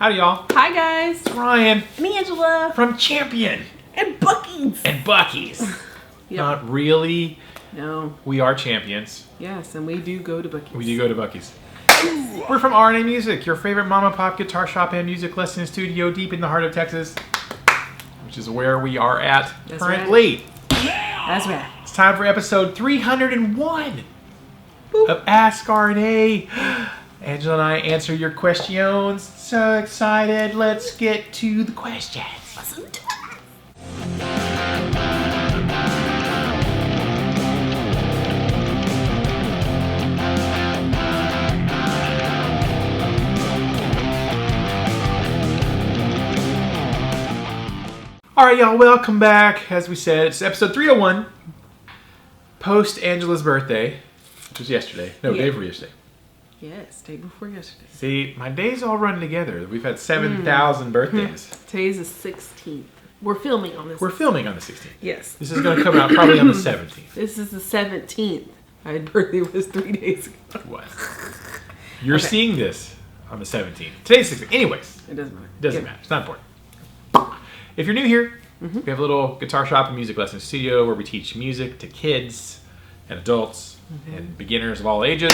Howdy, y'all. Hi, guys. It's Ryan. And Angela. From Champion. And Buc-ee's. And Buc-ee's. Yep. Not really. No. We are champions. Yes, and we do go to Buc-ee's. We do go to Buc-ee's. We're from RNA Music, your favorite mom and pop guitar shop and music lesson studio deep in the heart of Texas, which is where we are at currently. Right. That's right. It's time for episode 301 of ASK RNA. Angela and I answer your questions. So excited. Let's get to the questions. All right, y'all, welcome back. As we said, it's episode 301, post Angela's birthday, which was yesterday. No, day before yesterday. Yes, day before yesterday. See, my days all run together. We've had 7,000 birthdays. Today's the 16th. We're filming on this. We're filming on the 16th. Yes. This is going to come out probably on the 17th. This is the 17th. My birthday was 3 days ago. It was. You're seeing this on the 17th. Today's 16th. Anyways. It doesn't matter. It doesn't matter. It's not important. If you're new here, we have a little guitar shop and music lesson studio where we teach music to kids and adults and beginners of all ages.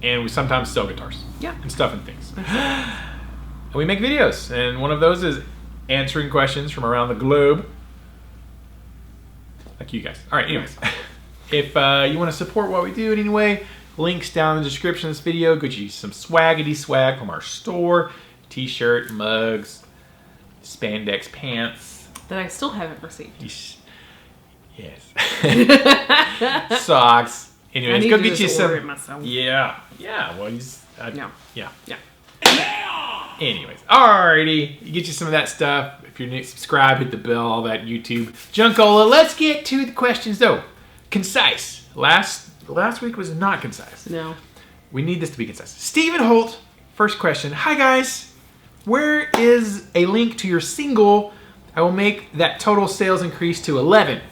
And we sometimes sell guitars and stuff and things. And we make videos. And one of those is answering questions from around the globe. Like you guys. All right, anyways. If you want to support what we do in any way, links down in the description of this video. Get you some swaggity swag from our store. T-shirt, mugs, spandex pants. That I still haven't received. Yes. Socks. Anyways, go get you some. Yeah. Well, yeah. Anyways, alrighty. You get you some of that stuff. If you're new, subscribe, hit the bell, all that YouTube junkola. Let's get to the questions though. Concise. Last week was not concise. No. We need this to be concise. Stephen Holt, first question. Hi guys. Where is a link to your single? I will make that total sales increase to 11.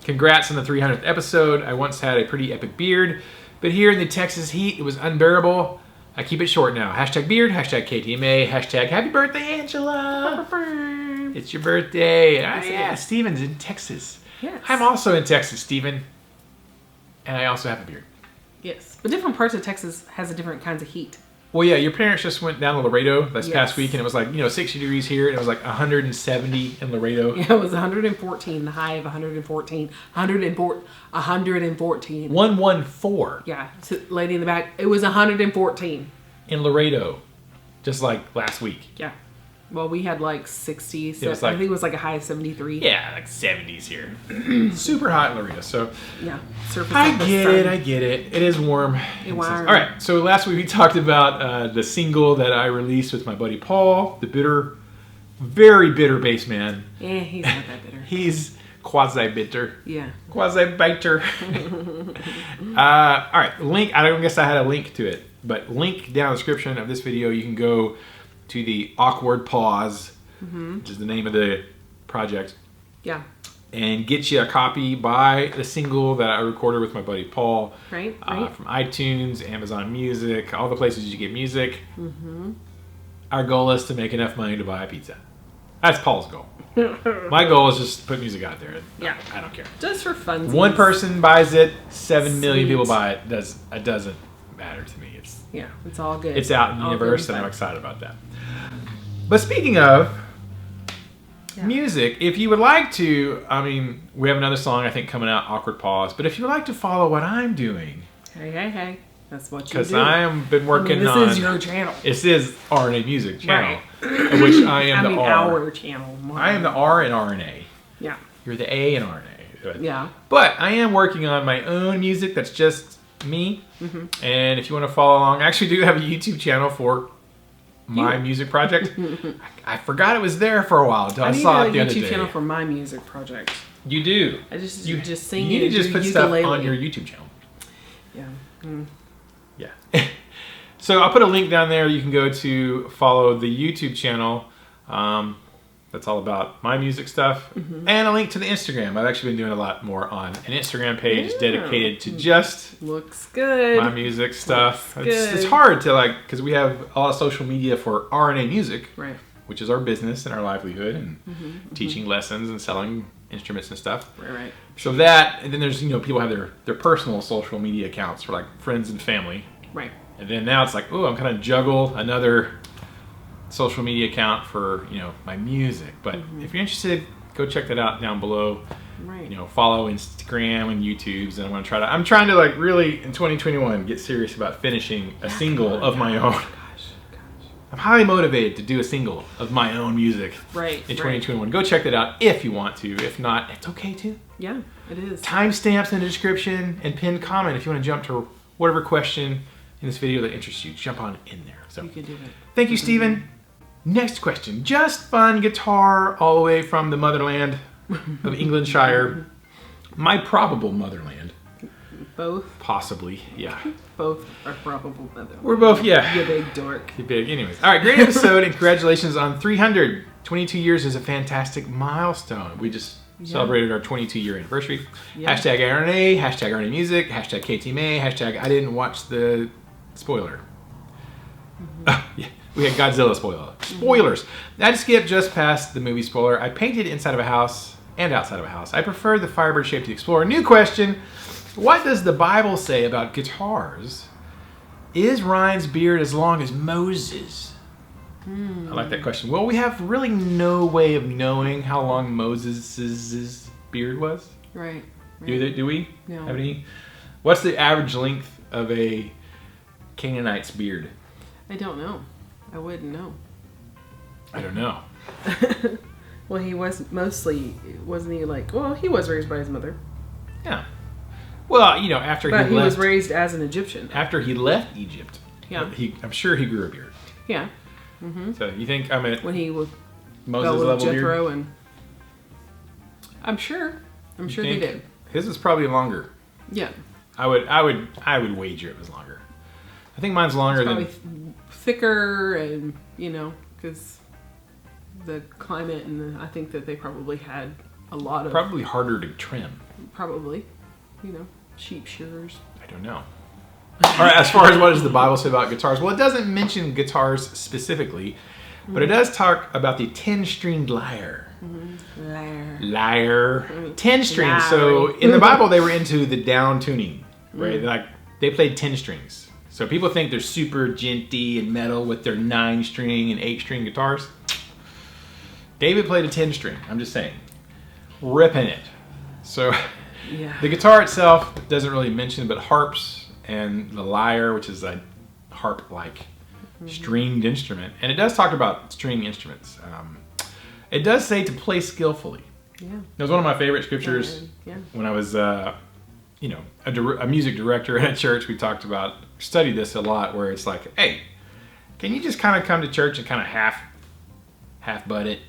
Congrats on the 300th episode. I once had a pretty epic beard, but here in the Texas heat, it was unbearable. I keep it short now. Hashtag beard, hashtag KTMA, hashtag happy birthday, Angela. It's your birthday. Yeah, Steven's in Texas. Yes. I'm also in Texas, Steven. And I also have a beard. Yes. But different parts of Texas has a different kinds of heat. Well, yeah, your parents just went down to Laredo this past week, and it was like, 60 degrees here, and it was like 170 in Laredo. Yeah, it was 114, the high of 114. 114. 114. Yeah, lady in the back, it was 114. In Laredo, just like last week. Yeah. Well, we had like 60, so like, I think it was like a high of 73. Yeah, like 70s here. Super hot in Laredo, so. Yeah. I get it. It is warm. It's warm. All right, so last week we talked about the single that I released with my buddy Paul, the very bitter bass man. Yeah, he's not that bitter. He's quasi-bitter. Yeah. Quasi-biter. All right, link, I don't guess I had a link to it, but link down in the description of this video, you can go to the Awkward Pauze, which is the name of the project. Yeah. And get you a copy, buy the single that I recorded with my buddy Paul. Right. From iTunes, Amazon Music, all the places you get music. Our goal is to make enough money to buy a pizza. That's Paul's goal. My goal is just to put music out there. Yeah. I don't care. Just for fun. One person buys it, 7 million people buy it. It doesn't matter to me. It's all good. It's out in the universe, and I'm excited about that. But speaking of music, if you would like to, we have another song I think coming out, Awkward Pause. But if you would like to follow what I'm doing, hey, that's what you do. because I have been working on. This is your channel. This is RNA Music channel, which I am the R. Our channel. I am the R in RNA. Yeah. You're the A in RNA. Yeah. But I am working on my own music that's just me. And if you want to follow along, I actually do have a YouTube channel for my music project. I forgot it was there for a while until I saw it the other day. I need a YouTube channel for my music project. You do. I just sing. You need to just put stuff on your YouTube channel. Yeah. Yeah. So I'll put a link down there. You can go to follow the YouTube channel. That's all about my music stuff. And a link to the Instagram. I've actually been doing a lot more on an Instagram page dedicated to just Looks good. my music stuff. Looks It's good. hard to because we have a lot of social media for RNA music, Right. which is our business and our livelihood, and teaching lessons and selling instruments and stuff. Right. So that, and then there's, people have their personal social media accounts for like friends and family. Right. And then now it's like, oh, I'm kind of juggle another social media account for, my music. But if you're interested, go check that out down below. Right. Follow Instagram and YouTube's, and I'm trying to like really in 2021 get serious about finishing a single of my own. Gosh. I'm highly motivated to do a single of my own music Right. in 2021. Go check that out if you want to. If not, it's okay too. Yeah, it is. Timestamps in the description and pinned comment if you want to jump to whatever question in this video that interests you. Jump on in there. So You can do it. thank you, Stephen. Next question. Just fun guitar all the way from the motherland of Englandshire. My probable motherland. Both. Possibly, yeah. Both are probable mother. We're both, yeah. You big dork. You're big. Anyways. All right, great episode and congratulations on 300. 22 years is a fantastic milestone. We just celebrated our 22-year anniversary. Yeah. Hashtag RNA, hashtag RNA music, hashtag KTMA, hashtag I didn't watch the spoiler. Yeah, we had Godzilla spoiler. Spoilers. I'd skip just past the movie spoiler. I painted inside of a house and outside of a house. I prefer the Firebird shape to the Explorer. New question. What does the Bible say about guitars? Is Ryan's beard as long as Moses? I like that question. Well, we have really no way of knowing how long Moses' beard was. Right. Do we? No. Have any? What's the average length of a Canaanite's beard? I don't know. I wouldn't know. I don't know. Well, he was mostly, wasn't he like, well, he was raised by his mother. Yeah. Well, after But he he left, was raised as an Egyptian. after he left Egypt, Yeah. I'm sure he grew a beard. Yeah. So you think I'm at When he would Moses go with level beard? Jethro and... I'm sure they Think did. His is probably longer. Yeah. I would wager it was longer. I think mine's longer Probably than. thicker and, because the climate and I think that they probably had a lot of... Probably harder to trim. Probably. Sheep shearers. I don't know. All right, as far as what does the Bible say about guitars? Well, it doesn't mention guitars specifically, but it does talk about the 10-stringed lyre. Lyre. 10 strings. So in the Bible, they were into the down tuning, right? Like they played 10 strings. So people think they're super genty and metal with their 9-string and 8-string guitars. David played a 10-string. I'm just saying, ripping it. So Yeah. the guitar itself doesn't really mention, but harps and the lyre, which is a harp-like stringed instrument, and it does talk about string instruments. It does say to play skillfully. Yeah. It was one of my favorite scriptures Yeah. when I was, a music director at a church. We studied this a lot, where it's like, hey, can you just kind of come to church and kind of half butt it,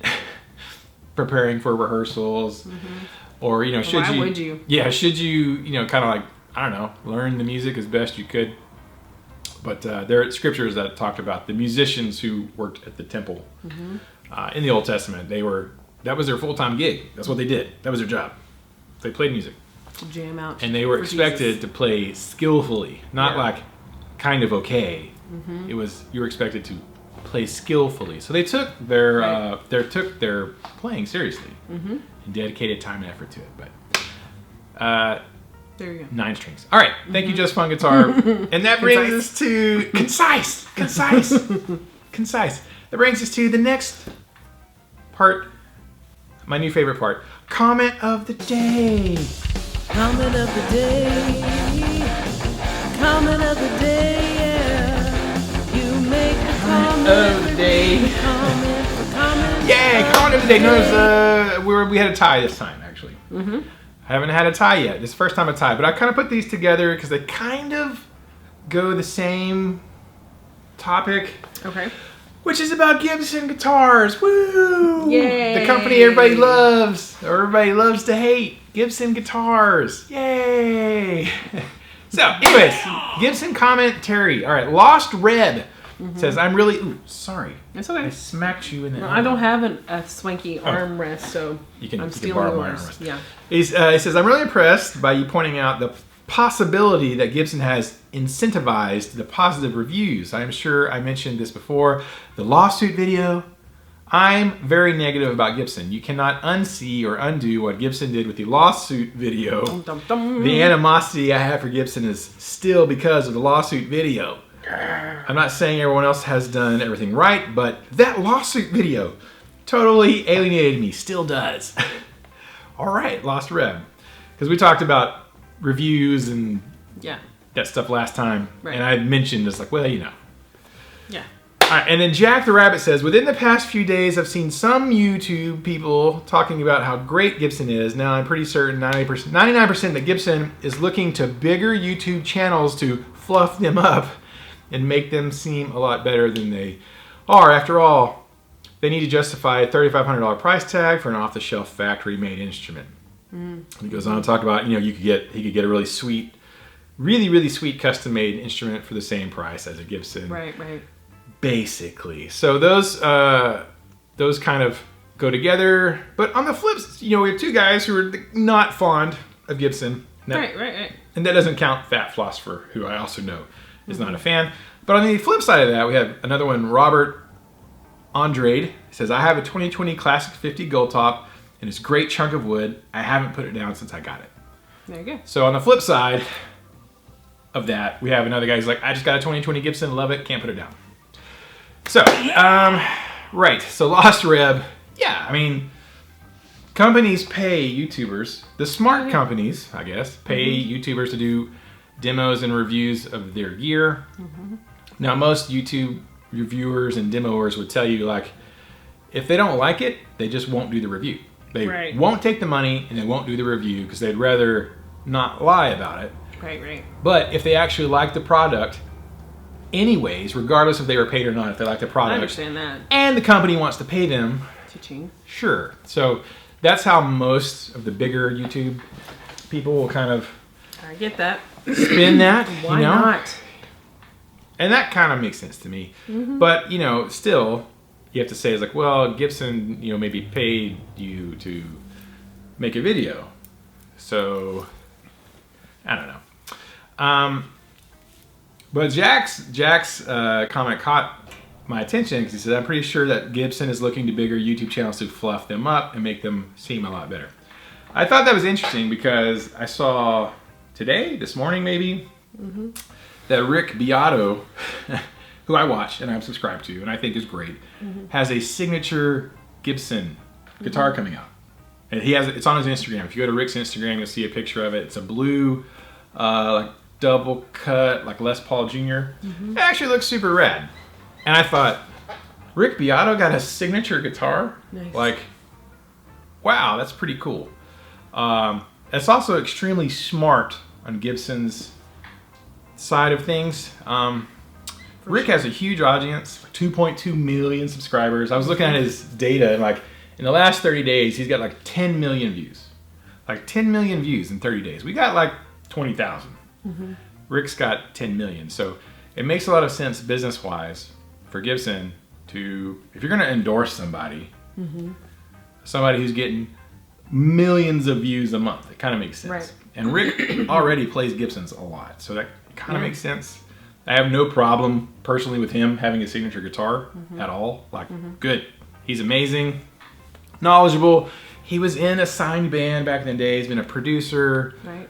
preparing for rehearsals, or should Why you? would you? Yeah, should you? Kind of like, I don't know, learn the music as best you could. But there are scriptures that talked about the musicians who worked at the temple in the Old Testament. That was their full-time gig. That's what they did. That was their job. They played music. Jam out. And they were for expected Jesus. to play skillfully, not Yeah. like kind of okay. It was, you were expected to play skillfully. So they took their playing seriously and dedicated time and effort to it. But There you go. 9 strings. All right, thank you, Just Fun Guitar. And that brings us to concise. That brings us to the next part, my new favorite part, comment of the day. Comment of the day. Comment of the day. Yeah. You make a comment of the day. Comment. Yeah, comment of the day. Notice we had a tie this time, actually. I haven't had a tie yet. This is the first time a tie, but I kind of put these together because they kind of go the same topic. Okay. Which is about Gibson guitars. Woo! Yay! The company everybody loves, or everybody loves to hate. Gibson guitars. Yay! So, anyways, Gibson commentary. All right, Lost Red. says, I'm really, ooh, sorry. It's okay. I smacked you in the No, arm. I don't have a swanky armrest, so I'm stealing borrow my yours. armrest. Yeah. He says, I'm really impressed by you pointing out the possibility that Gibson has incentivized the positive reviews. I'm sure I mentioned this before. The lawsuit video, I'm very negative about Gibson. You cannot unsee or undo what Gibson did with the lawsuit video. Dum, dum, dum. The animosity I have for Gibson is still because of the lawsuit video. I'm not saying everyone else has done everything right, but that lawsuit video totally alienated me. Still does. All right, Lost Rev. Because we talked about reviews and that stuff last time. Right. And I mentioned, it's like, well, you know. Yeah. All right, and then Jack the Rabbit says, within the past few days, I've seen some YouTube people talking about how great Gibson is. Now, I'm pretty certain 99% that Gibson is looking to bigger YouTube channels to fluff them up and make them seem a lot better than they are. After all, they need to justify a $3,500 price tag for an off-the-shelf factory-made instrument. And he goes on to talk about, you know, he could get a really sweet, really sweet custom-made instrument for the same price as a Gibson. Right, right. Basically. So those kind of go together. But on the flips, you know, we have two guys who are not fond of Gibson. Right. And that doesn't count Fat Philosopher, who I also know is not a fan. But on the flip side of that, we have another one, Robert Andrade. He says, I have a 2020 Classic 50 Gold Top and it's a great chunk of wood. I haven't put it down since I got it. There you go. So on the flip side of that, we have another guy who's like, I just got a 2020 Gibson, love it, can't put it down. So, right, so Lost Rev, yeah, I mean, companies pay YouTubers, the smart companies, I guess, pay YouTubers to do demos and reviews of their gear. Now, most YouTube reviewers and demoers would tell you, like, if they don't like it, they just won't do the review. They won't take the money and they won't do the review because they'd rather not lie about it. Right. But if they actually like the product, anyways, regardless if they were paid or not, if they like the product, I understand that. and the company wants to pay them, Cha-ching. sure. So that's how most of the bigger YouTube people will kind of I get that. spin that. Why you know? not? And that kind of makes sense to me. But, you know, still, you have to say, it's like, well, Gibson, you know, maybe paid you to make a video. So, I don't know. But Jack's comment caught my attention because he said, I'm pretty sure that Gibson is looking to bigger YouTube channels to fluff them up and make them seem a lot better. I thought that was interesting because I saw today, this morning maybe, that Rick Beato, who I watch and I'm subscribed to and I think is great, has a signature Gibson guitar coming out. And it's on his Instagram. If you go to Rick's Instagram, you'll see a picture of it. It's a blue, like double cut, like Les Paul Jr. It actually looks super rad. And I thought, Rick Beato got a signature guitar? Nice. Like, wow, that's pretty cool. It's also extremely smart on Gibson's side of things. Rick has a huge audience, 2.2 million subscribers. I was looking at his data and like in the last 30 days, he's got like 10 million views. Like 10 million views in 30 days. We got like 20,000. Rick's got 10 million. So it makes a lot of sense business-wise for Gibson to, if you're gonna endorse somebody, somebody who's getting millions of views a month, it kind of makes sense. Right. And Rick already plays Gibsons a lot, so that kind of makes sense. I have no problem personally with him having a signature guitar at all. Like, good. He's amazing, knowledgeable. He was in a signed band back in the day. He's been a producer. Right.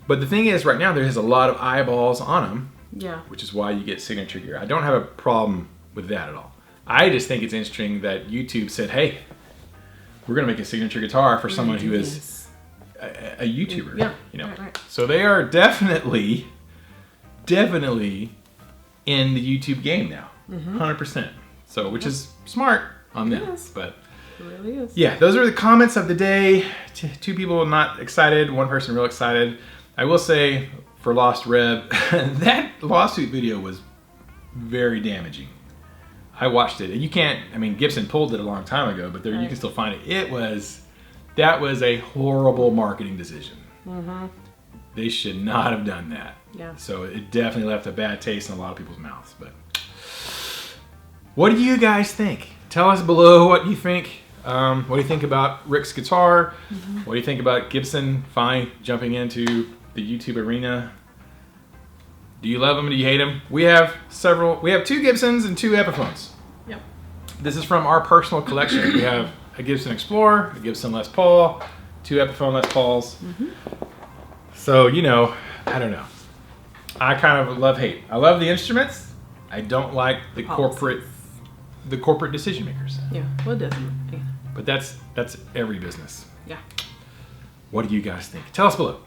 But the thing is, right now, there's a lot of eyeballs on him. Yeah. Which is why you get signature gear. I don't have a problem with that at all. I just think it's interesting that YouTube said, hey, we're going to make a signature guitar for someone who is a YouTuber. Yeah. You know? Right. So they are definitely in the YouTube game now. 100%. So, which is smart on them. Yes. But It really is. yeah, those are the comments of the day. Two people not excited, one person real excited. I will say, for Lost Rev, that lawsuit video was very damaging. I watched it, and you can't, I mean, Gibson pulled it a long time ago, but there you can still find it. That was a horrible marketing decision. They should not have done that. Yeah. So it definitely left a bad taste in a lot of people's mouths. But What do you guys think? Tell us below what you think. What do you think about Rick's guitar? What do you think about Gibson finally jumping into the YouTube arena? Do you love them? Do you hate them? We have several. We have 2 Gibsons and 2 Epiphones. Yep. This is from our personal collection. We have a Gibson Explorer, a Gibson Les Paul, 2 Epiphone Les Pauls. So, you know, I don't know. I kind of love-hate. I love the instruments. I don't like the corporate decision makers. Yeah, well, definitely. But that's every business. Yeah. What do you guys think? Tell us below.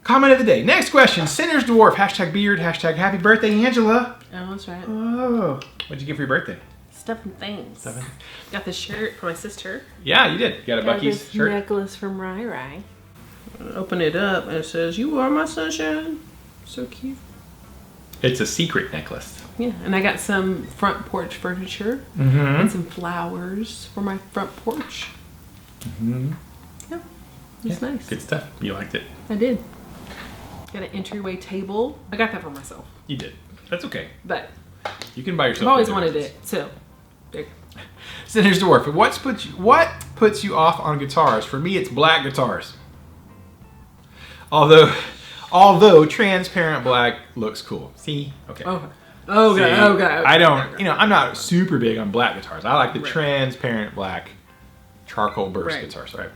Comment of the day. Next question. Sinner's Dwarf. #beard. #happy birthday, Angela. Oh, that's right. Oh. What'd you get for your birthday? Stuff and things. Stuff. Got this shirt for my sister. Yeah, you did. You got a Bucky's this shirt. necklace from Rai Rai. Open it up and it says, "You are my sunshine." So cute. It's a secret necklace. Yeah, and I got some front porch furniture and some flowers for my front porch. Yeah, it's nice. Good stuff. You liked it. I did. Got an entryway table. I got that for myself. You did. That's okay. But You can buy yourself. I've always wanted it, so there. Sinner's Dwarf. What puts you off on guitars? For me, it's black guitars. Although transparent black looks cool. See? Okay. Okay. See, Okay. I don't, I'm not super big on black guitars. I like the transparent black charcoal burst guitars, right?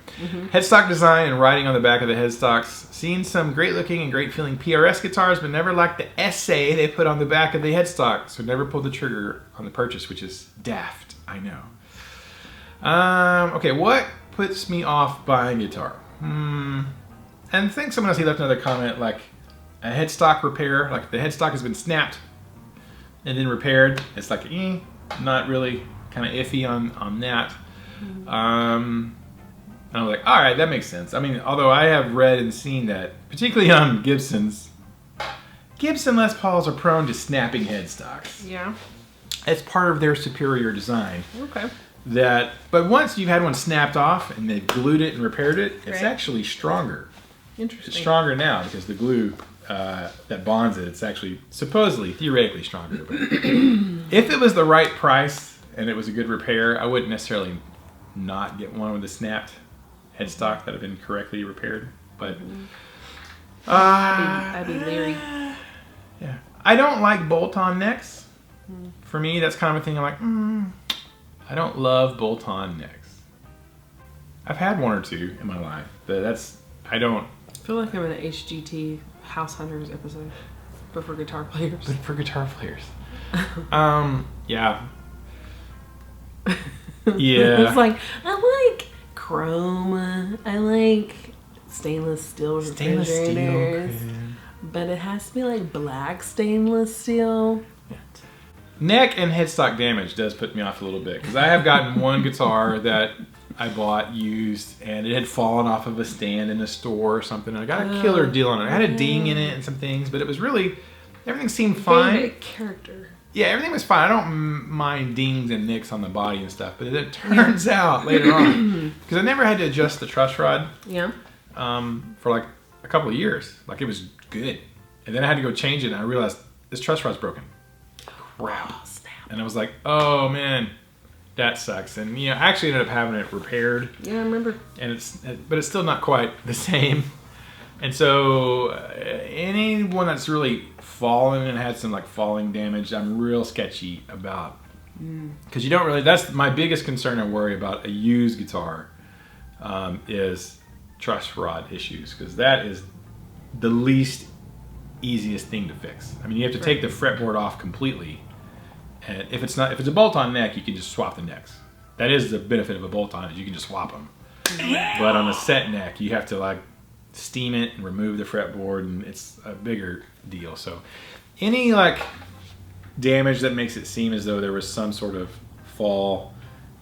Headstock design and writing on the back of the headstocks. Seen some great looking and great feeling PRS guitars, but never liked the essay they put on the back of the headstock, so never pulled the trigger on the purchase, which is daft, I know. Okay, what puts me off buying guitar? And I think someone else, he left another comment, like a headstock repair, like the headstock has been snapped and then repaired. It's like, not really, kind of iffy on that. And I was like, all right, that makes sense. I mean, although I have read and seen that, particularly on Gibsons, Gibson Les Pauls are prone to snapping headstocks. Yeah. It's part of their superior design. Okay. But once you've had one snapped off and they've glued it and repaired it, it's actually stronger. Interesting. It's stronger now because the glue that bonds it, it's actually supposedly, theoretically stronger. But if it was the right price and it was a good repair, I wouldn't necessarily not get one with a snapped headstock that had been correctly repaired. But I'd be leery. Yeah, I don't like bolt-on necks. For me, that's kind of a thing. I'm like, I don't love bolt-on necks. I've had one or two in my life, but I don't. I feel like I'm in an HGT House Hunters episode, but for guitar players. But for guitar players. Yeah. Yeah. It's like, I like chrome, I like stainless steel refrigerators, but it has to be like black stainless steel. Neck and headstock damage does put me off a little bit, because I have gotten one guitar that I bought used and it had fallen off of a stand in a store or something, and I got a killer deal on it. I had a ding in it and some things, but it was really, everything seemed fine. Character. Yeah, everything was fine. I don't mind dings and nicks on the body and stuff, but it turns out later on, because I never had to adjust the truss rod for like a couple of years. Like, it was good. And then I had to go change it, and I realized this truss rod's broken. Crap. Oh, snap. And I was like, oh man, that sucks. And I actually ended up having it repaired. Yeah, I remember. And but it's still not quite the same. And so anyone that's really fallen and had some like falling damage, I'm real sketchy about, because you don't really. That's my biggest concern and worry about a used guitar, is truss rod issues, because that is the least easiest thing to fix. I mean, you have to take the fretboard off completely. And if it's a bolt-on neck, you can just swap the necks. That is the benefit of a bolt-on, is you can just swap them. But on a set neck, you have to like steam it and remove the fretboard, and it's a bigger deal. So any like damage that makes it seem as though there was some sort of fall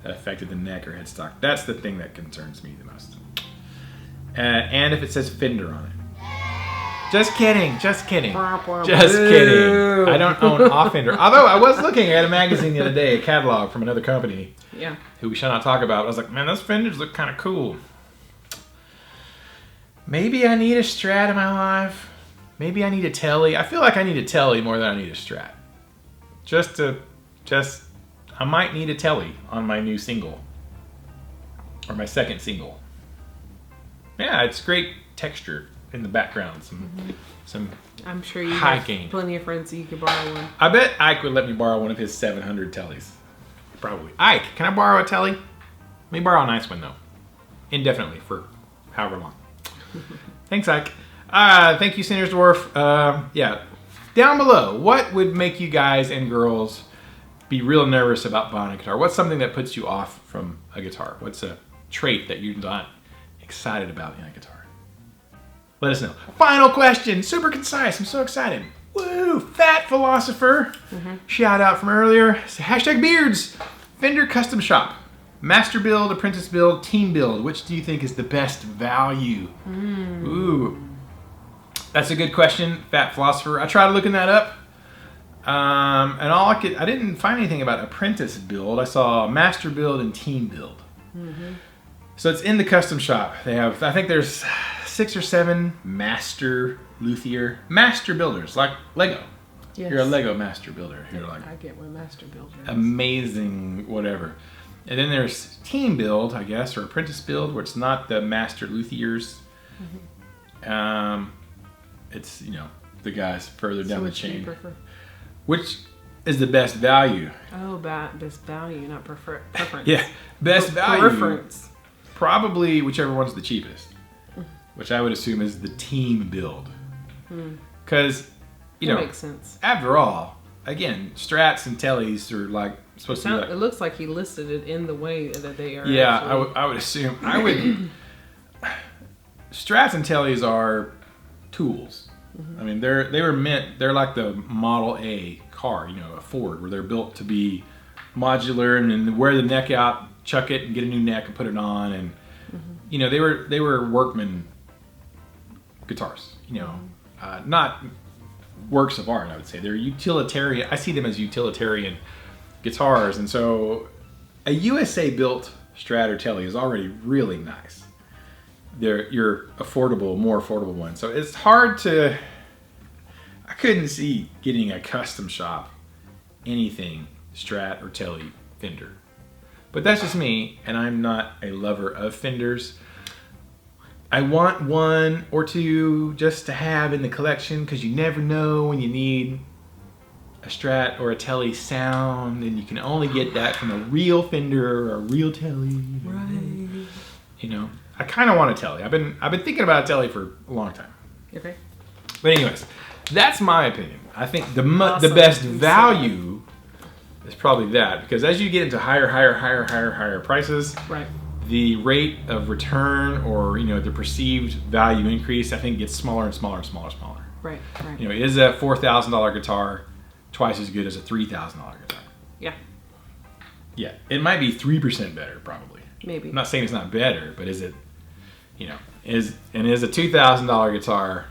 that affected the neck or headstock, that's the thing that concerns me the most. And if it says Fender on it. Just kidding, just kidding. Just kidding. I don't own a Fender. Although I was looking at a magazine the other day, a catalog from another company, who we shall not talk about. I was like, man, those Fenders look kind of cool. Maybe I need a Strat in my life. Maybe I need a Telly. I feel like I need a Telly more than I need a Strat. Just I might need a telly on my new single. Or my second single. Yeah, it's great texture in the background. Some I'm sure you high have gain. plenty of friends so you could borrow one. I bet Ike would let me borrow one of his 700 tellies. Probably. Ike, can I borrow a telly? Let me borrow a nice one though. Indefinitely for however long. Thanks, Ike. Thank you, Sinner's Dwarf. Yeah. Down below, what would make you guys and girls be real nervous about buying a guitar? What's something that puts you off from a guitar? What's a trait that you're not excited about in a guitar? Let us know. Final question, super concise. I'm so excited. Woo! Fat Philosopher. Shout out from earlier. Hashtag beards. Fender custom shop. Master build, apprentice build, team build. Which do you think is the best value? Ooh. That's a good question, Fat Philosopher. I tried looking that up. And I didn't find anything about apprentice build. I saw master build and team build. So it's in the custom shop. They have, I think there's 6 or 7 master luthier master builders, like Lego. Yes. You're a Lego master builder. You're like I get what master builder is. amazing, whatever. And then there's team build, I guess, or apprentice build, where it's not the master luthiers. It's, you know, the guys further down the chain. Which do you prefer? Which is the best value? Oh, best value, not preference. Yeah, best value. Preference. Probably whichever one's the cheapest, which I would assume is the team build. Because, you know, makes sense. After all, again, Strats and Tellys are like supposed to be like... It looks like he listed it in the way that they are. Yeah, actually. I would assume. Strats and Tellys are tools. I mean, they're like the Model A car, you know, a Ford, where they're built to be modular and then wear the neck out, chuck it and get a new neck and put it on. And, you know, they were workman guitars, you know, not works of art, I would say. They're utilitarian. I see them as utilitarian guitars. And so a USA built Strat or Telly is already really nice. They're your affordable, more affordable one. So it's hard to, I couldn't see getting a custom shop, anything Strat or Telly Fender. But that's just me, and I'm not a lover of Fenders. I want one or two just to have in the collection because you never know when you need a Strat or a Telly sound, and you can only get that from a real Fender or a real Telly. Right. You know, I kind of want a Telly. I've been thinking about a Telly for a long time. Okay. But anyways, that's my opinion. I think the Awesome. best value is probably that, because as you get into higher prices, Right. the rate of return, or, you know, the perceived value increase, I think gets smaller and smaller and smaller and smaller. Right. Right. You know, is a $4,000 guitar twice as good as a $3,000 guitar? Yeah. Yeah, it might be 3% better, probably. Maybe. I'm not saying it's not better, but is it, you know, is a $2,000 guitar,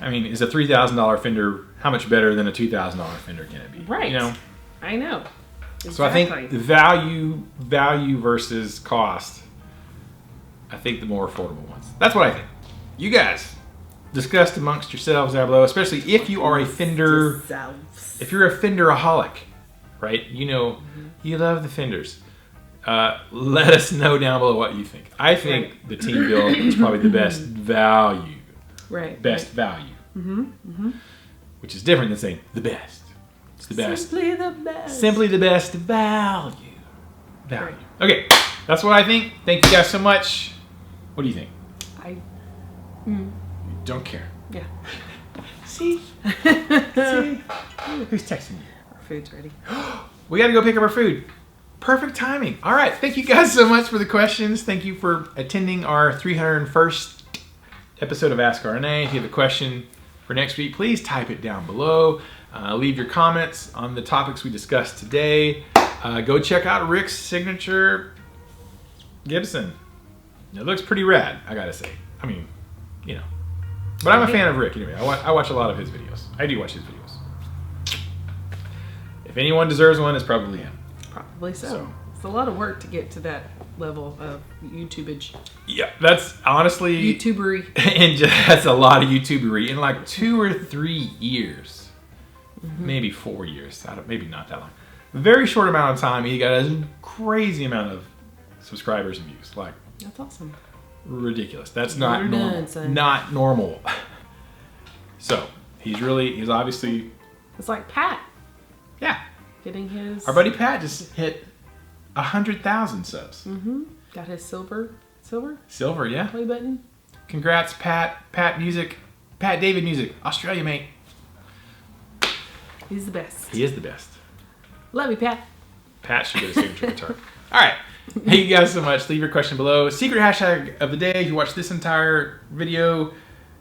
I mean, is a $3,000 Fender how much better than a $2,000 Fender can it be? Right. You know? I know. Exactly. So I think the value versus cost, I think the more affordable ones. That's what I think. You guys discuss amongst yourselves down below, especially if you are a Fender, if you're a Fenderaholic, right? You know, you love the Fenders. Let us know down below what you think. I think the team build is probably the best value. Right. Best value. Which is different than saying the best. It's the best. Simply the best. Simply the best value. Right. Okay, that's what I think. Thank you guys so much. What do you think? You don't care. Yeah. See? See? Who's texting you? Our food's ready. We gotta go pick up our food. Perfect timing. All right, thank you guys so much for the questions. Thank you for attending our 301st episode of Ask RNA. If you have a question for next week, please type it down below. Leave your comments on the topics we discussed today. Go check out Rick's signature Gibson. It looks pretty rad, I gotta say. I mean, you know. But I'm a fan of Rick anyway. I watch a lot of his videos. I do watch his videos. If anyone deserves one, it's probably him. Probably so. It's a lot of work to get to that level of YouTubeage. Yeah, that's honestly... YouTubery. And that's a lot of YouTubery. In like 2 or 3 years. Maybe 4 years. Maybe not that long. very short amount of time, he got a crazy amount of subscribers and views. Like, that's awesome. Ridiculous. That's not You're normal. done, son. Not normal. So he's obviously. It's like Pat Yeah. getting his. Our buddy Pat just hit 100,000 subs. Got his silver Silver, yeah. play button. Congrats, Pat. Pat David Music. Australia, mate. He's the best. He is the best. Love you, Pat. Pat should get a signature guitar. All right. Thank you guys so much. Leave your question below. Secret hashtag of the day. If you watch this entire video,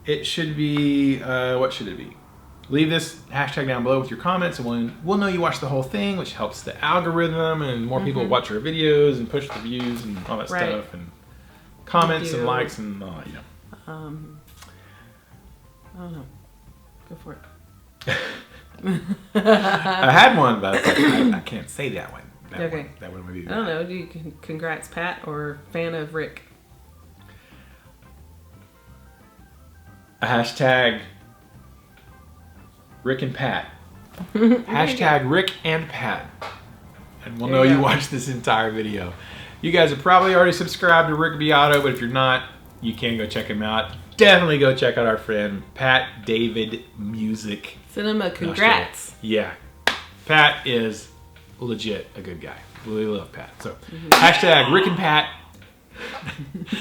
it should be, what should it be? Leave this hashtag down below with your comments, and we'll know you watched the whole thing, which helps the algorithm, and more people watch our videos and push the views and all that stuff, and comments and likes and all that, I don't know. Go for it. I had one, but I can't say that one. That one would be bad. I don't know. Do you congrats Pat or fan of Rick? A hashtag Rick and Pat. Hashtag Rick and Pat. And we'll know you watched this entire video. You guys have probably already subscribed to Rick Beato, but if you're not, you can go check him out. Definitely go check out our friend Pat David Music. Send him a congrats. Yeah. Pat is legit a good guy. Really love Pat. So hashtag Rick and Pat.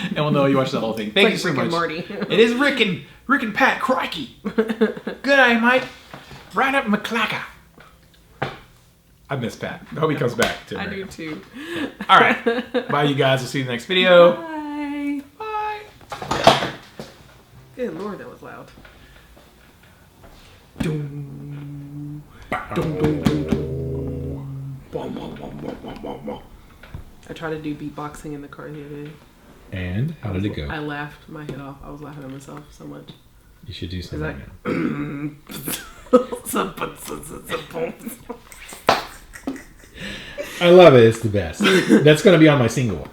And we'll know you watched the whole thing. Thank you so much. Rick and Morty. It is Rick and Pat. Crikey. Good eye, mate. Right up McClacker. I miss Pat. I hope he comes back to America. I do too. All right. Bye, you guys. We'll see you in the next video. Bye. Bye. Good Lord, that was loud. I tried to do beatboxing in the car the other day. And how did it go? I laughed my head off. I was laughing at myself so much. You should do something. I love it. It's the best. That's going to be on my single.